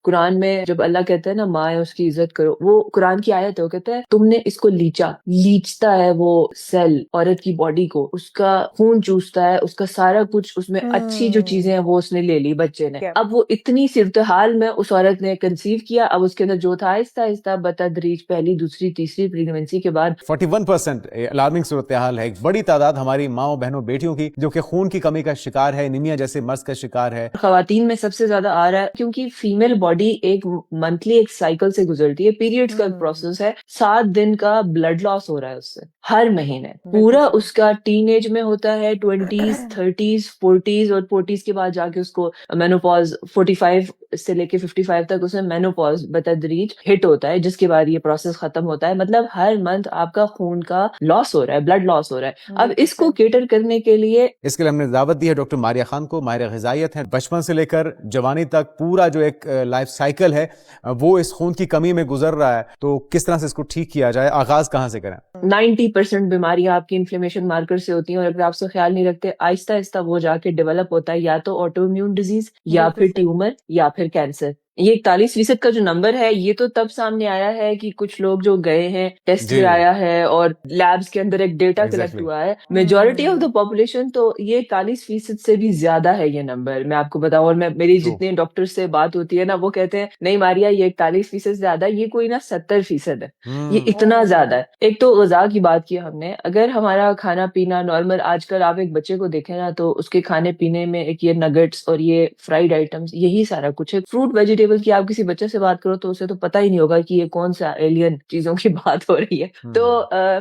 कुरान में जब अल्लाह कहता है ना माँ है उसकी इज्जत करो, वो कुरान की आयत है, वो कहता है तुमने इसको लीचता है वो सेल औरत की बॉडी को, उसका खून चूसता है, उसका सारा कुछ उसमें अच्छी जो चीजें हैं वो उसने ले ली बच्चे ने। अब वो इतनी सूरत-हाल में उस औरत ने कंसीव किया, अब उसके अंदर जो था आहिस्ता-आहिस्ता बतदरीज पहली, दूसरी, तीसरी प्रेगनेंसी के बाद 41% अलार्मिंग सूरत हाल है। एक बड़ी तादाद हमारी माओ बहनों बेटियों की जो कि खून की कमी का शिकार है, एनीमिया जैसे मर्ज का शिकार है। खवातीन में सबसे ज्यादा आ रहा है क्योंकि फीमेल बॉडी एक मंथली एक साइकिल से गुजरती है, पीरियड्स का प्रोसेस है, 7 दिन का ब्लड लॉस हो रहा है उससे हर महीने। पूरा उसका टीनेज में होता है, 20s 30s 40s और 40s के बाद जाके उसको मेनोपॉज 45 से लेके 55 तक उसमें मेनोपॉज बतदरीज हिट होता है, जिसके बाद ये प्रोसेस खत्म होता है। मतलब हर मंथ आपका खून का लॉस हो रहा है, ब्लड लॉस हो रहा है। अब इसको केटर करने के लिए इसके लिए हमने दावत दी है डॉक्टर मारिया खान को। माहिर ग़िज़ाइयत है, बचपन से लेकर जवानी तक पूरा जो एक लाइफ साइकिल है वो इस खून की कमी में गुजर रहा है, तो किस तरह से इसको ठीक किया जाए, आगाज कहाँ से करें? 90% बीमारियां आपकी इन्फ्लेमेशन मार्कर से होती हैं और अगर आप उसका ख्याल नहीं रखते, आहिस्ता आहिस्ता वो जाके डेवलप होता है या तो ऑटो इम्यून डिजीज या फिर ट्यूमर या फिर कैंसर। ये 41% का जो नंबर है ये तो तब सामने आया है कि कुछ लोग जो गए हैं, टेस्ट कराया है और लैब्स के अंदर एक डेटा कलेक्ट हुआ है। मेजोरिटी ऑफ द पॉपुलेशन तो ये 41% से भी ज्यादा है ये नंबर, मैं आपको बताऊं। और मैं मेरी जितने डॉक्टर से बात होती है ना, वो कहते हैं नहीं मारिया ये 41% ज्यादा, ये कोई ना 70% है, ये इतना ज्यादा है। एक तो ग़िज़ा की बात की हमने, अगर हमारा खाना पीना नॉर्मल, आजकल आप एक बच्चे को देखें ना तो उसके खाने पीने में एक ये नगेट्स और ये फ्राइड आइटम्स, यही सारा कुछ है। फ्रूट वेजिटेबल की आप किसी बच्चे से बात करो तो उसे तो पता ही नहीं होगा कि ये कौन सा एलियन चीजों की बात हो रही है। तो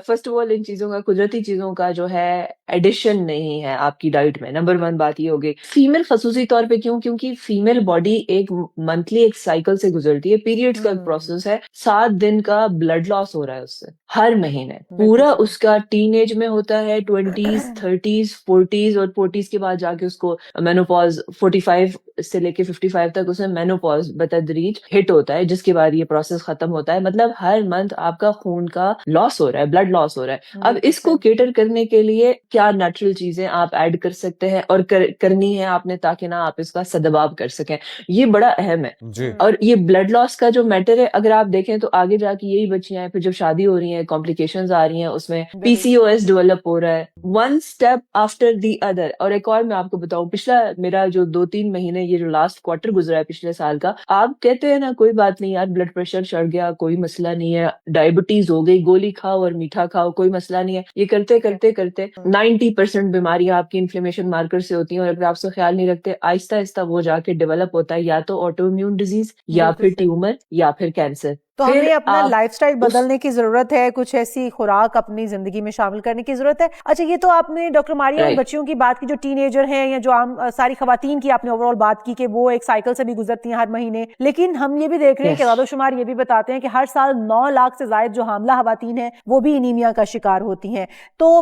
फर्स्ट ऑफ ऑल इन चीजों का, कुदरती चीजों का जो है एडिशन नहीं है आपकी डाइट में। नंबर 1 बात ये होगी। फीमेल खसूसी तौर पे क्यों? क्योंकि फीमेल बॉडी एक मंथली एक साइकिल से गुजरती है, पीरियड्स का प्रोसेस है, 7 दिन का ब्लड लॉस हो रहा है उससे हर महीने। पूरा उसका टीनेज में होता है, 20s 30s 40s और 40s के बाद जाके उसको मेनोपॉज 45 से लेके 55 तक उसमें मेनोपॉज बतदरीज हिट होता है, जिसके बाद ये प्रोसेस खत्म होता है। मतलब हर मंथ आपका खून का लॉस हो रहा है, ब्लड लॉस हो रहा है। अब इसको केटर करने के लिए क्या नेचुरल चीजें आप ऐड कर सकते हैं और करनी है आपने, ताकि ना आप इसका सदभाव कर सकें, ये बड़ा अहम है। और ये ब्लड लॉस का जो मैटर है, अगर आप देखें तो आगे जाके यही बच्चियां हैं, फिर जब शादी हो रही है कॉम्प्लिकेशंस आ रही हैं, उसमें पीसीओएस डेवलप हो रहा है, one step after the other. और एक और मैं आपको बताऊं, पिछला मेरा जो 2-3 महीने, ये जो लास्ट क्वार्टर गुजरा है पिछले साल का, आप कहते हैं ना कोई बात नहीं यार, ब्लड प्रेशर चढ़ गया कोई मसला नहीं है, डायबिटीज हो गई, गोली खाओ और मीठा खाओ कोई मसला नहीं है, ये करते करते करते 90% बीमारियां आपकी इन्फ्लेमेशन मार्कर से होती हैं और अगर आप उसका ख्याल नहीं रखते, आहिस्ता आहिस्ता वो जाके डेवलप होता है या तो ऑटो इम्यून डिजीज या फिर ट्यूमर या फिर कैंसर। तो हमें अपना लाइफस्टाइल बदलने की जरूरत है, कुछ ऐसी खुराक अपनी जिंदगी में शामिल करने की जरूरत है। अच्छा, ये तो आपने डॉक्टर मारिया उन बच्चियों की बात की जो टीनेजर हैं, या जो आम सारी खवातीन की आपने ओवरऑल बात की कि वो एक साइकिल से भी गुजरती हैं हर महीने। लेकिन हम ये भी देख रहे हैं कि आदोशुमार ये भी बताते हैं कि हर साल 9 लाख से ज्यादा जो हामला खवातीन हैं वो भी एनीमिया का शिकार होती हैं। तो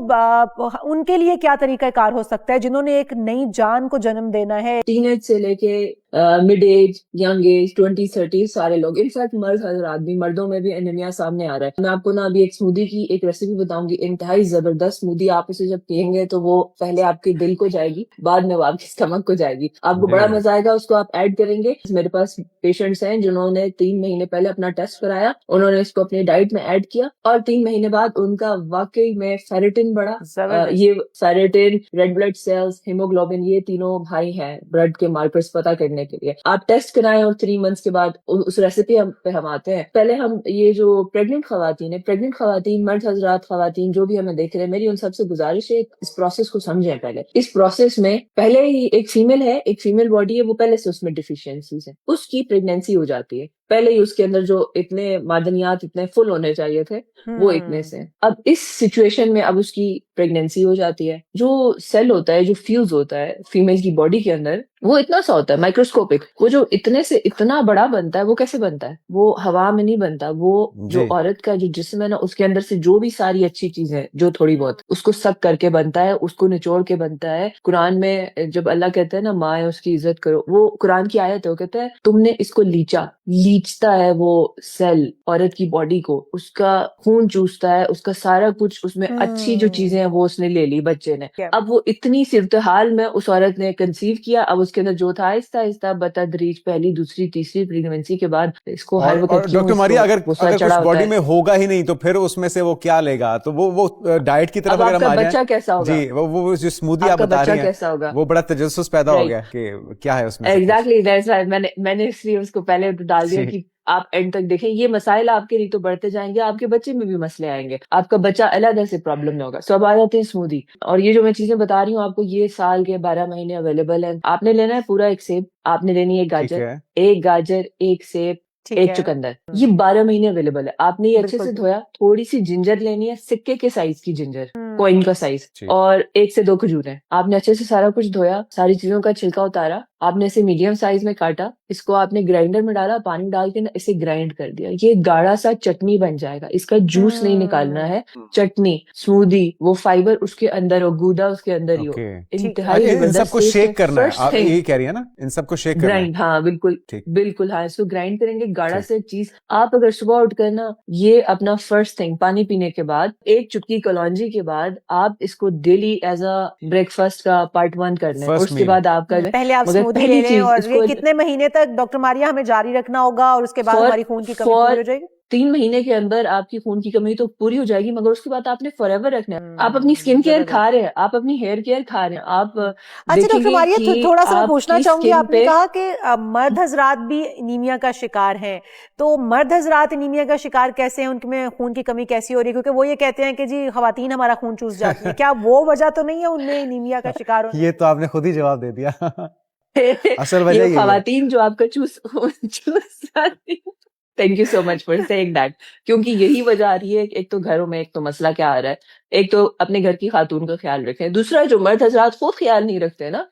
उनके लिए क्या तरीका कार हो सकता है जिन्होंने एक नई जान को जन्म देना है? टीनेज से लेके मिड एज, यंग एज, 20-30 सारे लोग, इनफैक्ट मर्द हजरात भी, मर्दों में भी एनीमिया सामने आ रहा है। मैं आपको ना अभी एक स्मूदी की एक रेसिपी बताऊंगी, इंतहाई जबरदस्त स्मूदी। आप उसे जब पियेंगे तो वो पहले आपके दिल को जाएगी, बाद में वो आपके स्टमक को जाएगी, आपको बड़ा मजा आएगा। उसको आप ऐड करेंगे। मेरे पास पेशेंट्स हैं जिन्होंने 3 महीने पहले अपना टेस्ट कराया, उन्होंने इसको अपनी डाइट में ऐड किया और 3 महीने बाद उनका वाकई में फेरेटिन बढ़ा। ये ferritin, red blood cells, haemoglobin, ये तीनों भाई हैं ब्लड के मार्कर्स पता करने के लिए। आप टेस्ट कराएं और 3 मंथ्स के बाद उस रेसिपी पे हम आते हैं। पहले हम ये जो प्रेग्नेंट खवातीन है, प्रेग्नेंट खवातीन, मर्द हजरात, खवातीन जो भी हमें देख रहे हैं, मेरी उन सबसे गुजारिश है इस प्रोसेस को समझें। पहले इस प्रोसेस में पहले ही एक फीमेल है, एक फीमेल बॉडी है, वो पहले से उसमें डिफिशियंसीज है, उसकी प्रेगनेंसी हो जाती है, पहले ही उसके अंदर जो इतने मादनियात इतने फुल होने चाहिए थे वो इतने से। अब इस सिचुएशन में अब उसकी प्रेगनेंसी हो जाती है। जो सेल होता है, जो फ्यूज होता है फीमेल की बॉडी के अंदर, वो इतना सा होता है माइक्रोस्कोपिक। वो जो इतने से इतना बड़ा बनता है, वो कैसे बनता है? वो हवा में नहीं बनता। वो जो औरत का जो जिस्म है ना, उसके अंदर से जो भी सारी अच्छी चीजें जो थोड़ी बहुत, उसको सक करके बनता है, उसको निचोड़ के बनता है। कुरान में जब अल्लाह कहता है ना माँ है उसकी इज्जत करो, वो कुरान की आयत है, वो कहता है तुमने इसको खींचता है वो सेल औरत की बॉडी को, उसका खून चूसता है, उसका सारा कुछ उसमें अच्छी जो चीजें हैं वो उसने ले ली बच्चे ने। क्या? अब वो इतनी सूरत-हाल में उस औरत ने कंसीव किया, अब उसके अंदर जो था आहिस्ता-आहिस्ता बतदरीज पहली, दूसरी, तीसरी प्रेगनेंसी के बाद इसको हर वक़्त और क्यों डॉक्टर मारिया, इसको अगर गुस्सा अगर चढ़ा कुछ होता बॉडी है। में होगा ही नहीं तो फिर उसमें से वो क्या लेगा? तो वो डाइट की तरफ अब अगर हम आपका आ जाएं, बच्चा कैसा होगा? जी, वो जो स्मूदी आप आपका बता बच्चा रही हैं, कैसा होगा? वो बड़ा तजस्सुस पैदा हो राइट। गया कि क्या है उसमें सब कुछ। एग्ज़ैक्टली दैट्स व्हाई मैंने इसलिए उसको पहले डाल दिया जी, कि आप एंड तक देखें। ये मसाइल आपके नहीं तो बढ़ते जाएँगे, आपके बच्चे में भी मसले आएँगे। आपका बच्चा अलग से प्रॉब्लम में होगा। सो अब आ जाते हैं स्मूदी, और ये जो मैं चीज़ें बता रही हूँ आपको, ये साल के 12 महीने अवेलेबल हैं। आपने लेना है पूरा 1 सेब, आपने लेनी है 1 ठीक गाजर, है। 1 गाजर, 1 सेब, ठीक 1 है। चुकंदर, ये 12 महीने अवेलेबल है। आपने ये अच्छे बिल्कुल से ठीक। धोया, थोड़ी-सी जिंजर लेनी है, सिक्के के साइज़ की जिंजर, कॉइन का साइज़, जी। और 1 से 2 खजूरें। आपने अच्छे से सारा कुछ धोया, सारी चीज़ों का छिलका उतारा, आपने इसे मीडियम साइज़ में काटा, इसको आपने ग्राइंडर में डाला, पानी डाल के ना इसे ग्राइंड कर दिया। ये गाढ़ा-सा चटनी बन जाएगा, इसका जूस नहीं निकालना है, चटनी, स्मूदी, वो फाइबर उसके अंदर हो, गूदा उसके अंदर ही हो। ओके। इंतहाई इन ज़बरदस्त सबको टेस्ट है। शेक करना है, फर्स्ट आप थिंग यही कह रही है ना? इन सबको शेक करना है। ग्राइंड, हाँ, बिल्कुल, ठीक, बिल्कुल, हाँ, इसको ग्राइंड करेंगे, गाढ़ा ठीक। से चीज़। आप अगर सुबह उठकर ना ये अपना फर्स्ट थिंग पानी पीने के बाद, 1 चुटकी कलौंजी के बाद आप इसको डेली एज़ अ ब्रेकफ़ास्ट का पार्ट 1 कर लें, और फर्स्ट उसके मील। बाद आपका जो पहले आप मगर स्मूदी ले पहली लें, चीज़ और ये इसको कितने महीने तक डॉक्टर मारिया हमें जारी रखना होगा, और उसके बाद फॉर हमारी खून की कमी पूरी फॉर हो जाएगी? 3 महीने के अंदर आपकी खून की कमी तो पूरी हो जाएगी, मगर उसके बाद आपने फॉरएवर रखना है। आप अपनी स्किन केयर ज़बरदस्त। खा रहे हैं, आप अपनी हेयर केयर खा रहे हैं, आप अच्छा डॉक्टर देखेंगे मारिया, कि थोड़ा-सा मैं पूछना आपकी चाहूँगी, स्किन आपने पे कहा कि मर्द हज़रात भी एनीमिया का शिकार हैं, तो मर्द हज़रात एनीमिया का शिकार कैसे हैं? उनमें खून की कमी कैसी हो रही है? क्योंकि वो ये कहते हैं कि जी ख़वातीन हमारा खून चूस जाती हैं, क्या वो वजह तो नहीं है उनमें एनीमिया का शिकार होने? ये तो आपने खुद ही जवाब दे दिया। असल वजह ये यही है। ख़वातीन जो आपका चूस चूस जाती हैं। Thank you so much for saying that, क्योंकि यही वजह आ रही है। एक तो घरों में एक तो मसला क्या आ रहा है, एक तो अपने घर की खातून का ख्याल रखें, दूसरा जो मर्द हज़रात खुद ख्याल नहीं रखते ना,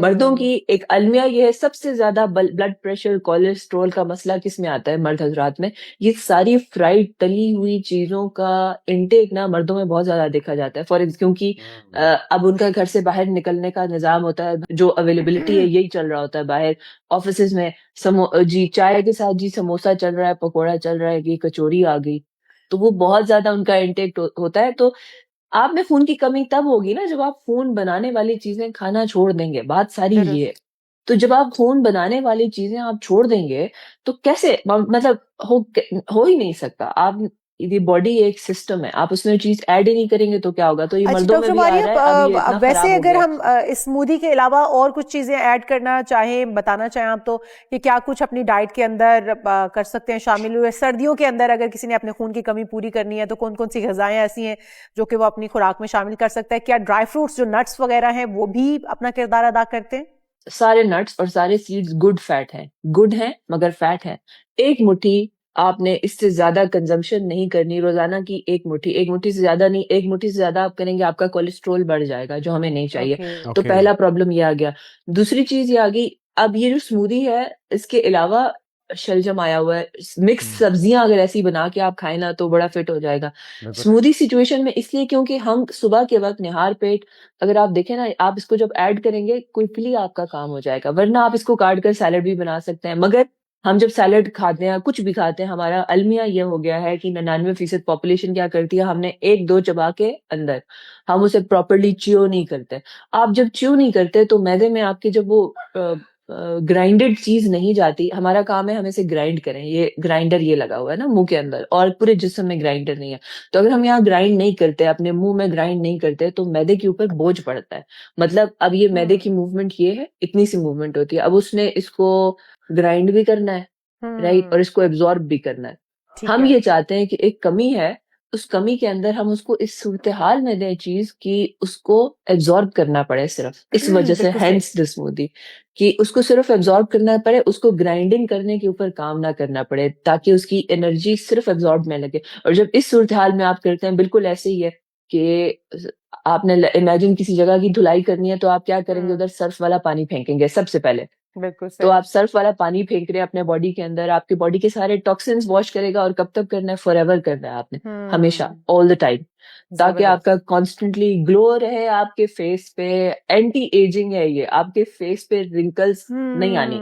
मर्दों की एक अलमिया ये है, सबसे ज़्यादा ब्लड प्रेशर, कोलेस्ट्रॉल का मसला किसमें आता है? मर्द हज़रात में। ये सारी फ्राइड तली हुई चीज़ों का इंटेक ना मर्दों में बहुत ज़्यादा देखा जाता है। क्योंकि अब उनका घर से बाहर निकलने का निज़ाम होता है, जो अवेलेबिलिटी है यही चल रहा होता है बाहर। ऑफ़िसेज़ में जी चाय के साथ जी समोसा चल रहा है, पकोड़ा चल रहा है, ये कचौरी आ गई। तो वो बहुत ज़्यादा उनका इंटेक होता है। तो आप में खून की कमी तब होगी ना जब आप खून बनाने वाली चीज़ें खाना छोड़ देंगे, बात सारी ये है। तो जब आप खून बनाने वाली चीज़ें आप छोड़ देंगे, तो कैसे मतलब हो ही नहीं सकता। आप ये बॉडी एक सिस्टम है, आप उसमें चीज़ ऐड ही नहीं करेंगे तो क्या होगा? तो ये अच्छा मर्दों डॉक्टर में भी आ मारिया, रहा है, अब ये इतना वैसे खराब हो अगर गया है। हम इस स्मूदी के अलावा और कुछ चीज़ें ऐड करना चाहें, बताना चाहें आप, तो कि क्या कुछ अपनी डाइट के अंदर कर सकते हैं शामिल हुए? सर्दियों के अंदर अगर किसी ने अपने खून की कमी पूरी करनी है तो कौन-कौन सी ग़िज़ाएँ ऐसी हैं जो कि वो अपनी खुराक में शामिल कर सकता है? क्या ड्राई फ्रूट्स जो नट्स वगैरह हैं वो भी अपना किरदार अदा करते हैं? सारे नट्स और सारे सीड्स गुड फैट हैं, गुड हैं मगर फैट हैं। 1 मुट्ठी आपने इससे ज़्यादा कंज़म्पशन नहीं करनी रोज़ाना की। 1 मुट्ठी से ज़्यादा नहीं, 1 मुट्ठी से ज़्यादा आप करेंगे आपका कोलेस्ट्रॉल बढ़ जाएगा, जो हमें नहीं चाहिए। ओके। तो ओके। पहला प्रॉब्लम ये आ गया। दूसरी चीज़ ये आ गई, अब ये जो स्मूदी है, इसके अलावा शलजम आया हुआ है, मिक्स सब्जियाँ अगर ऐसी बना के आप खाएँ ना तो बड़ा फिट हो जाएगा। बिल्कुल। स्मूदी सिचुएशन में इसलिए क्योंकि हम सुबह के वक़्त निहार पेट अगर आप देखें ना, आप इसको जब ऐड करेंगे क्विकली आपका काम हो जाएगा, वरना आप इसको काट कर सैलेड भी बना सकते हैं। मगर हम जब सैलेड खाते हैं, कुछ भी खाते हैं, हमारा अलमिया ये हो गया है कि 99% पॉपुलेशन क्या करती है, हमने 1-2 चबा के अंदर, हम उसे प्रॉपर्ली च्यू नहीं करते। आप जब च्यू नहीं करते तो मैदे में आपके जब वो ग्राइंडेड चीज़ नहीं जाती। हमारा काम है हम इसे ग्राइंड करें, ये ग्राइंडर ये लगा हुआ है ना मुँह के अंदर, और पूरे जिस्म में ग्राइंडर नहीं है। तो अगर हम यहाँ ग्राइंड नहीं करते, अपने मुँह में ग्राइंड नहीं करते, तो मैदे के ऊपर बोझ पड़ता है। मतलब अब ये मैदे की मूवमेंट ये है, इतनी सी मूवमेंट होती है। अब उसने इसको ग्राइंड भी करना है, राइट? और इसको एब्ज़ॉर्ब भी करना है। ठीक हम है। ये चाहते हैं कि एक कमी है, उस कमी के अंदर हम उसको इस सूरत-ए-हाल में दें चीज़ कि उसको एब्ज़ॉर्ब करना पड़े सिर्फ़। इस वजह से बिल्कुल सही। हेंस द स्मूदी, कि उसको सिर्फ़ एब्ज़ॉर्ब करना पड़े, उसको ग्राइंडिंग करने के ऊपर काम ना करना पड़े, ताकि उसकी एनर्जी सिर्फ़ एब्ज़ॉर्ब में लगे। और जब इस सूरत-हाल में आप करते हैं, बिल्कुल ऐसे ही है कि आपने इमेजिन किसी जगह की धुलाई करनी है, तो आप क्या करेंगे? उधर सर्फ़ वाला पानी फेंकेंगे सबसे पहले। बिल्कुल तो सही। आप सर्फ वाला पानी फेंक रहे हैं अपने बॉडी के अंदर, आपकी बॉडी के सारे टॉक्सिन्स वॉश करेगा, और कब तक करना है? फॉरएवर करना है आपने, हमेशा, ऑल द टाइम, ताकि ज़बरदस्त। आपका कॉन्स्टेंटली ग्लो रहे आपके फेस पे। एंटी एजिंग है ये, आपके फेस पे रिंकल्स नहीं आनी,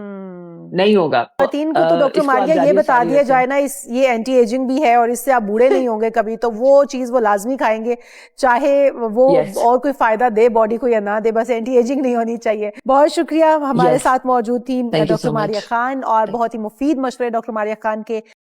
नहीं होगा। खवातीन को तो डॉक्टर इसको आप मारिया ये जारी बता सारी दिया रखें। जाए ना, ये एंटी एजिंग भी है और इससे आप बूढ़े नहीं होंगे कभी, तो वो चीज वो लाजमी खाएंगे, चाहे वो Yes. और कोई फायदा दे बॉडी को या ना दे, बस एंटी एजिंग नहीं होनी चाहिए। बहुत शुक्रिया, हमारे Yes. साथ मौजूद थी Thank you doctor so Maria much. Khan, और बहुत ही मुफीद मशवरे डॉक्टर मारिया खान के।